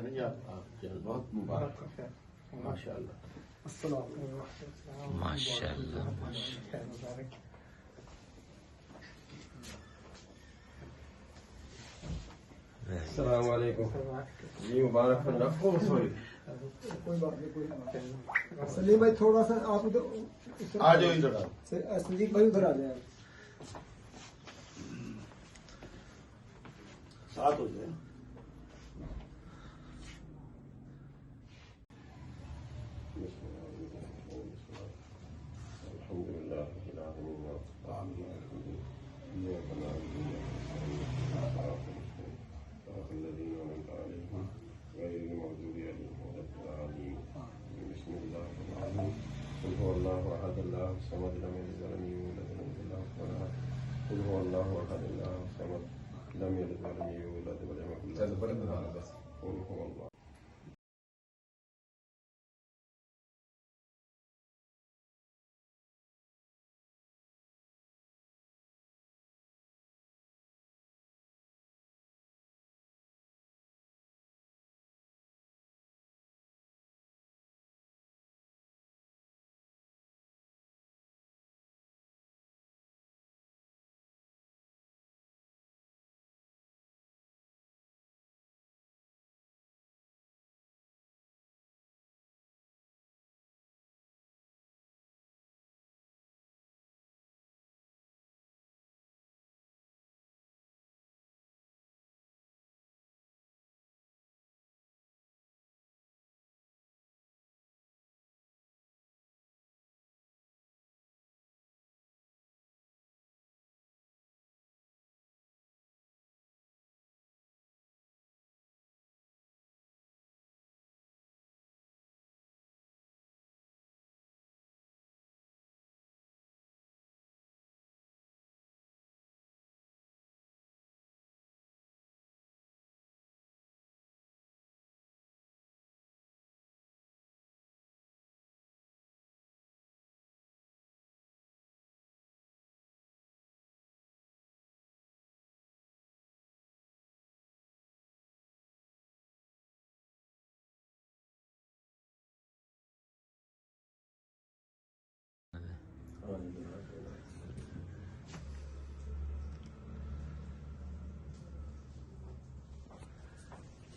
नहीं आप बहुत मुबारक माशाअल्लाह। माशाअल्लाह। अस्सलाम वालेकुम जी, मुबारक हो। सॉरी, कोई बात नहीं, कोई बात नहीं। सलीम भाई थोड़ा सा आप उधर आ जाओ इधर। संजीत भाई उधर आ जाए, साथ हो जाए।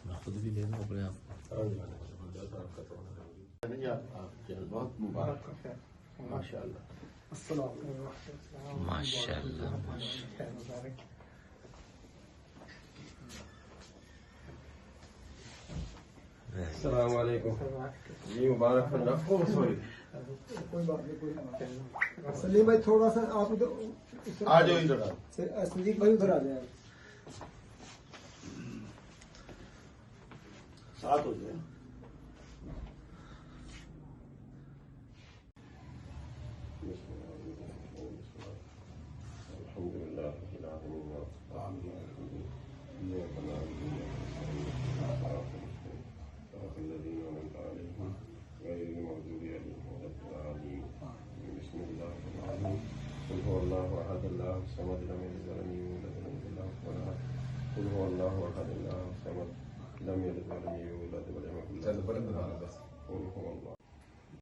मैं खुद भी ले लूँ अपने आप। नहीं आप बहुत मुबारक माशाअल्लाह। माशाअल्लाह। अस्सलाम वालेकुम जी, मुबारक हो। सॉरी, कोई बात नहीं, कोई बात नहीं। सलीम भाई थोड़ा सा आप उधर आ जाओ इधर। संजीत भाई उधर आ जाए, साथ हो जाए। لم يلد ولم يولد ولم يكن له كفوا أحد.